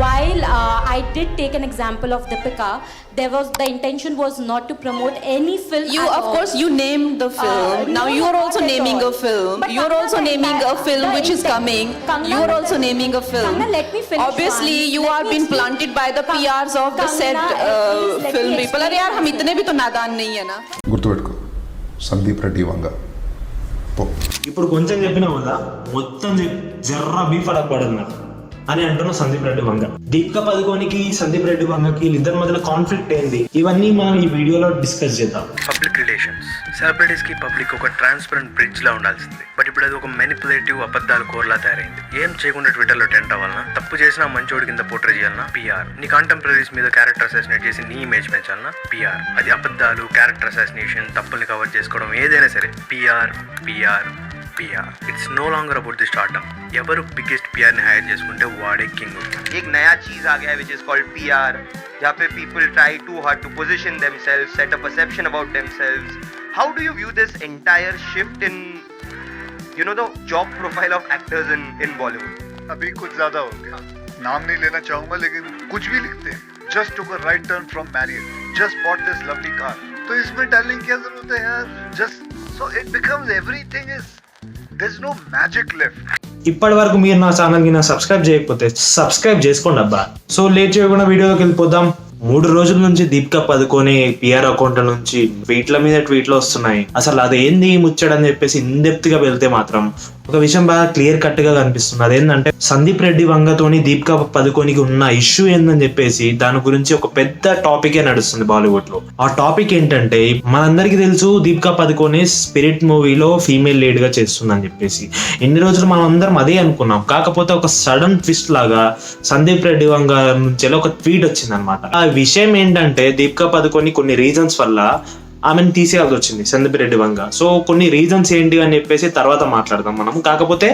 while I did take an example of Deepika, the intention was not to promote any film. Of course you named the film. Now you are also naming a film. You are also naming a film which is coming. You are also naming a film. Kangna, let me finish. Obviously you are being planted by the PRs of the said film people. अरे यार हम इतने भी तो नादान नहीं है ना. గుర్తుపెట్టుకో, సందీప్ రెడ్డి వంగ. ఇప్పుడు కొంచెం చెప్పినా కదా, మొత్తం జర్రా బీఫ్ అడగబడదు నాకు అని అంటున్న సందీప్ రెడ్డి వంగ. దీపికా పదుకోనికి సందీప్ రెడ్డి వంగకి వీళ్ళిద్దరి మధ్యలో కాన్ఫ్లిక్ట్ ఏంది, ఇవన్నీ మనం ఈ వీడియోలో డిస్కస్ చేద్దాం. పబ్లిక్ రిలేషన్స్, సెలబ్రిటీస్ కి పబ్లిక్ ఒక ట్రాన్స్పరెంట్ బ్రిడ్జ్ లా ఉండాల్సింది. బట్ ఇప్పుడు అది ఒక మెనిపులేటివ్ అబద్ధాలు కోర్లా తయారైంది. ఏం చేయకుండా ట్విట్టర్ లో టెంట్ అవ్వాలన్నా, తప్పు చేసినా మంచోడి కింద పోర్ట్రే చేయాలన్నా పిఆర్. నీ కాంటెంపరీస్ మీద క్యారెక్టర్ అసాసినేట్ చేసి నీ ఇమేజ్ పెంచాలన్నా పిఆర్. అది అబద్ధాలు, క్యారెక్టర్ అసాసినేషన్, తప్పుల్ని కవర్ చేసుకోవడం ఏదైనా సరే PR PR PR. It's no longer about the startup. ఎవరు బిగ్గెస్ట్ పిఆర్ ని హైర్ చేసుకుంటే వాడే కింగ్. एक नया चीज आ गया है which is called PR, जहाँ पे people try too hard to position themselves, set a perception about themselves. How do you view this entire shift in, you know, the job profile of actors in Bollywood? अभी कुछ ज्यादा हो गया. नाम नहीं लेना चाहूंगा लेकिन कुछ भी लिखते हैं. Just took a right turn from Marriott. Just bought this lovely car. तो इसमें डार्लिंग क्या जरूरत है यार? Just so it becomes everything is, there's no magic left. ఇప్పటి వరకు మీరు నా ఛానల్ కి సబ్స్క్రైబ్ చేయకపోతే సబ్స్క్రైబ్ చేసుకోండి అబ్బా. సో లేట్ చేయకుండా వీడియోలోకి వెళ్ళిపోదాం. 3 రోజుల నుంచి దీపికా పదుకోని పిఆర్ అకౌంట్ నుంచి ట్వీట్ల మీద ట్వీట్లు వస్తున్నాయి. అసలు అది ఏంది ముచ్చడని చెప్పేసి ఇన్ డెప్త్ గా వెళ్తే మాత్రం ఒక విషయం బాగా క్లియర్ కట్ గా కనిపిస్తుంది. అదేంటంటే సందీప్ రెడ్డి వంగతోని దీపికా పదుకోనికి ఉన్న ఇష్యూ ఏందని చెప్పేసి దాని గురించి ఒక పెద్ద టాపికే నడుస్తుంది బాలీవుడ్ లో. ఆ టాపిక్ ఏంటంటే, మనందరికీ తెలుసు దీపికా పదుకోని స్పిరిట్ మూవీలో ఫీమేల్ లీడ్ గా చేస్తుందని చెప్పేసి. ఇన్ని రోజులు మనం అందరం అదే అనుకున్నాం. కాకపోతే ఒక సడన్ ట్విస్ట్ లాగా సందీప్ రెడ్డి వంగ నుంచి ఒక ట్వీట్ వచ్చింది అనమాట. ఆ విషయం ఏంటంటే, దీపికా పదుకోని కొన్ని రీజన్స్ వల్ల ఆమెను తీసేయాల్సి వచ్చింది సందీప్ రెడ్డి వంగ. సో కొన్ని రీజన్స్ ఏంటి అని చెప్పేసి తర్వాత మాట్లాడదాం మనం. కాకపోతే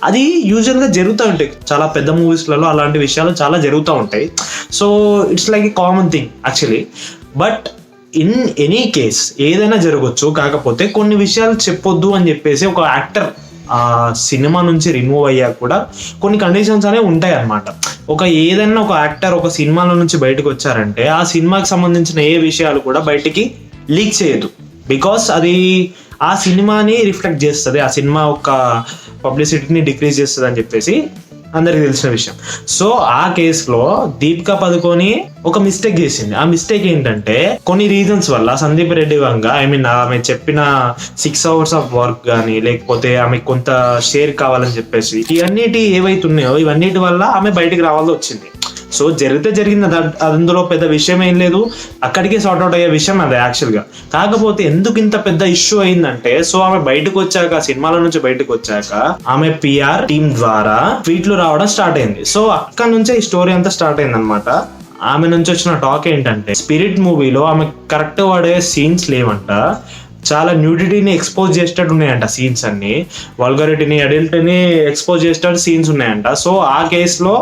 అది యూజువల్ గా జరుగుతూ ఉంటాయి, చాలా పెద్ద మూవీస్లలో అలాంటి విషయాలు చాలా జరుగుతూ ఉంటాయి. So it's like a common thing actually. But in any case ఏదైనా జరగచ్చు. కాకపోతే కొన్ని విషయాలు చెప్పొద్దు అని చెప్పేసి ఒక యాక్టర్ ఆ సినిమా నుంచి రిమూవ్ అయ్యాక కూడా కొన్ని కండిషన్స్ అనేవి ఉంటాయి అన్నమాట. ఏదైనా ఒక యాక్టర్ ఒక సినిమాలో నుంచి బయటకు వచ్చారంటే ఆ సినిమాకి సంబంధించిన ఏ విషయాలు కూడా బయటికి లీక్ చేయదు. బికాస్ అది ఆ సినిమాని రిఫ్లెక్ట్ చేస్తుంది, ఆ సినిమా ఒక పబ్లిసిటీని డిక్రీజ్ చేస్తుంది అని చెప్పేసి అందరికి తెలిసిన విషయం. సో ఆ కేసులో దీపికా పదుకోని ఒక మిస్టేక్ చేసింది. ఆ మిస్టేక్ ఏంటంటే, కొన్ని రీజన్స్ వల్ల సందీప్ రెడ్డి వంగ ఆమె చెప్పిన 6 hours ఆఫ్ వర్క్ కానీ, లేకపోతే ఆమెకు కొంత షేర్ కావాలని చెప్పేసి ఇవన్నిటి ఏవైతున్నాయో ఇవన్నిటి వల్ల ఆమె బయటికి రావాల్సి వచ్చింది. సో జరిగింది, అందులో పెద్ద విషయం ఏం లేదు, అక్కడికే సార్ట్అవుట్ అయ్యే విషయం అదే యాక్చువల్ గా. కాకపోతే ఎందుకు ఇంత పెద్ద ఇష్యూ అయిందంటే, సో ఆమె బయటకు వచ్చాక, సినిమాల నుంచి బయటకు వచ్చాక ఆమె పిఆర్ టీమ్ ద్వారా ట్వీట్లు రావడం స్టార్ట్ అయింది. సో అక్కడ నుంచే ఈ స్టోరీ అంతా స్టార్ట్ అయింది అనమాట. ఆమె నుంచి వచ్చిన టాక్ ఏంటంటే, స్పిరిట్ మూవీలో ఆమె కరెక్ట్ వాడే సీన్స్ లేవంట, చాలా న్యూడిటీని ఎక్స్పోజ్ చేసేటట్టు ఉన్నాయంట సీన్స్ అన్ని, వల్గరిటీని అడల్ట్ని ఎక్స్పోజ్ చేసేటట్టు సీన్స్ ఉన్నాయంట. సో ఆ కేసులో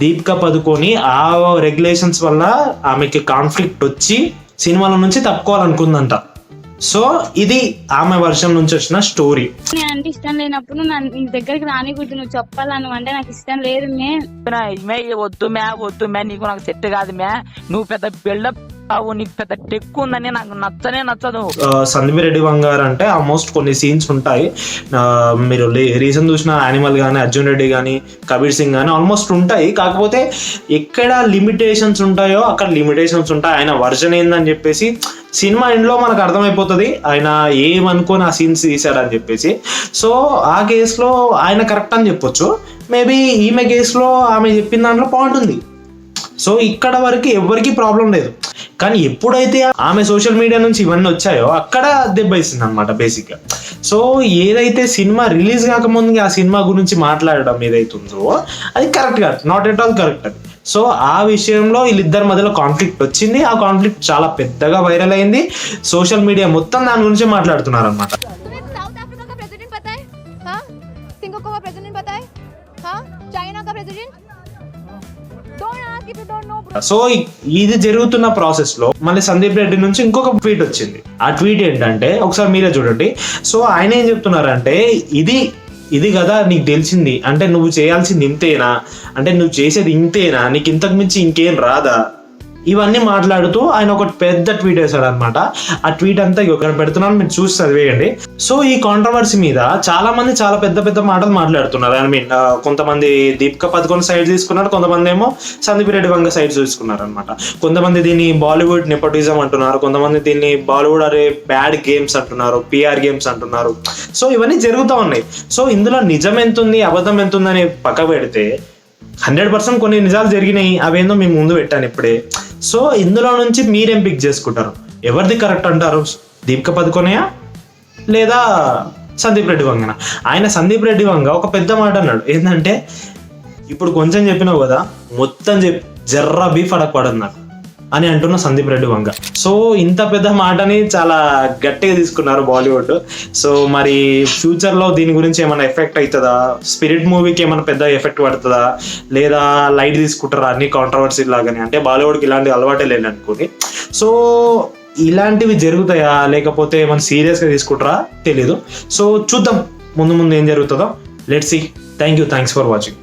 దీపికా పదుకోని ఆ రెగ్యులేషన్స్ వల్ల ఆమెకి కాన్ఫ్లిక్ట్ వచ్చి సినిమాల నుంచి తప్పుకోవాలనుకుందంట. సో ఇది ఆమె వర్షన్ నుంచి వచ్చిన స్టోరీ. అంటే ఇష్టం లేనప్పుడు నీ దగ్గరికి రానికూడదు, నువ్వు చెప్పాలను అంటే నాకు ఇష్టం లేదు వద్దు మే నీకు నాకు సెట్ కాదు మే, నువ్వు పెద్ద బిల్డప్ నీకు పెద్ద టెక్ ఉందని నాకు నచ్చదు. సందీప్ రెడ్డి వంగ అంటే ఆల్మోస్ట్ కొన్ని సీన్స్ ఉంటాయి, మీరు రీసెంట్ చూసిన యానిమల్ కానీ, అర్జున్ రెడ్డి కానీ, కబీర్ సింగ్ కానీ ఆల్మోస్ట్ ఉంటాయి. కాకపోతే ఎక్కడ లిమిటేషన్స్ ఉంటాయో అక్కడ లిమిటేషన్స్ ఉంటాయి. ఆయన వర్జన్ ఏందని చెప్పేసి సినిమా ఎండ్లో మనకు అర్థమైపోతుంది ఆయన ఏమనుకొని ఆ సీన్స్ తీశాడని చెప్పేసి. సో ఆ కేసులో ఆయన కరెక్ట్ అని చెప్పొచ్చు. మేబీ ఈమె కేసులో ఆమె చెప్పిన దాంట్లో పాయింట్ ఉంది. సో ఇక్కడ వరకు ఎవరికి ప్రాబ్లం లేదు. కానీ ఎప్పుడైతే ఆమె సోషల్ మీడియా నుంచి ఇవన్నీ వచ్చాయో అక్కడ దెబ్బేసింది అనమాట బేసిక్ గా. సో ఏదైతే సినిమా రిలీజ్ కాకముందుకి ఆ సినిమా గురించి మాట్లాడడం ఏదైతుందో అది కరెక్ట్ కాదు, నాట్ ఎట్ ఆల్ కరెక్ట్ అది. సో ఆ విషయంలో వీళ్ళిద్దరి మధ్యలో కాన్ఫ్లిక్ట్ వచ్చింది. ఆ కాన్ఫ్లిక్ట్ చాలా పెద్దగా వైరల్ అయింది, సోషల్ మీడియా మొత్తం దాని గురించి మాట్లాడుతున్నారు అనమాట. సో ఇది జరుగుతున్న ప్రాసెస్ లో మళ్ళీ సందీప్ రెడ్డి నుంచి ఇంకొక ట్వీట్ వచ్చింది. ఆ ట్వీట్ ఏంటంటే ఒకసారి మీరే చూడండి. సో ఆయన ఏం చెప్తున్నారంటే, ఇది కదా నీకు తెలిసింది, అంటే నువ్వు చేయాల్సింది ఇంతేనా, అంటే నువ్వు చేసేది ఇంతేనా, నీకు ఇంతకు మించి ఇంకేం రాదా, ఇవన్నీ మాట్లాడుతూ ఆయన ఒక పెద్ద ట్వీట్ వేశాడు అనమాట. ఆ ట్వీట్ అంతా ఇక్కడ పెడుతున్నాను, మీరు చూసి చదివేయండి. సో ఈ కాంట్రవర్సీ మీద చాలా మంది చాలా పెద్ద పెద్ద మాటలు మాట్లాడుతున్నారు. ఐ మీన్ కొంతమంది దీపికా పదుకొనే సైడ్ తీసుకున్నారు, కొంతమంది ఏమో సందీప్ రెడ్డి వంగ సైడ్ తీసుకున్నారు అనమాట. కొంతమంది దీన్ని బాలీవుడ్ నెపోటిజం అంటున్నారు, కొంతమంది దీన్ని బాలీవుడ్ అరే బ్యాడ్ గేమ్స్ అంటున్నారు, పిఆర్ గేమ్స్ అంటున్నారు. సో ఇవన్నీ జరుగుతూ ఉన్నాయి. సో ఇందులో నిజం ఎంత ఉంది, అబద్ధం ఎంత ఉంది అని పక్క పెడితే 100% కొన్ని నిజాలు జరిగినాయి, అవేందో మేము ముందు పెట్టాను ఇప్పుడే. సో ఇందులో నుంచి మీరేం పిక్ చేసుకుంటారు, ఎవరిది కరెక్ట్ అంటారు, దీపికా పదుకొనేయా లేదా సందీప్ రెడ్డి వంగనా? ఆయన సందీప్ రెడ్డి వంగ ఒక పెద్ద మాట అన్నాడు, ఏంటంటే ఇప్పుడు కొంచెం చెప్పినావు కదా, మొత్తం జర్రా బీఫ్ అడగపడదు నాకు అని అంటున్న సందీప్ రెడ్డి వంగ. సో ఇంత పెద్ద మాటని చాలా గట్టిగా తీసుకున్నారు బాలీవుడ్. సో మరి ఫ్యూచర్లో దీని గురించి ఏమైనా ఎఫెక్ట్ అవుతుందా, స్పిరిట్ మూవీకి ఏమైనా పెద్ద ఎఫెక్ట్ పడుతుందా, లేదా లైట్ తీసుకుంటారా అన్ని కాంట్రవర్సీ లాగానే? అంటే బాలీవుడ్కి ఇలాంటి అలవాటే లేదు అనుకోని. సో ఇలాంటివి జరుగుతాయా లేకపోతే ఏమైనా సీరియస్గా తీసుకుంటారా తెలీదు. సో చూద్దాం ముందు ముందు ఏం జరుగుతుందో. Let's see. Thanks for watching.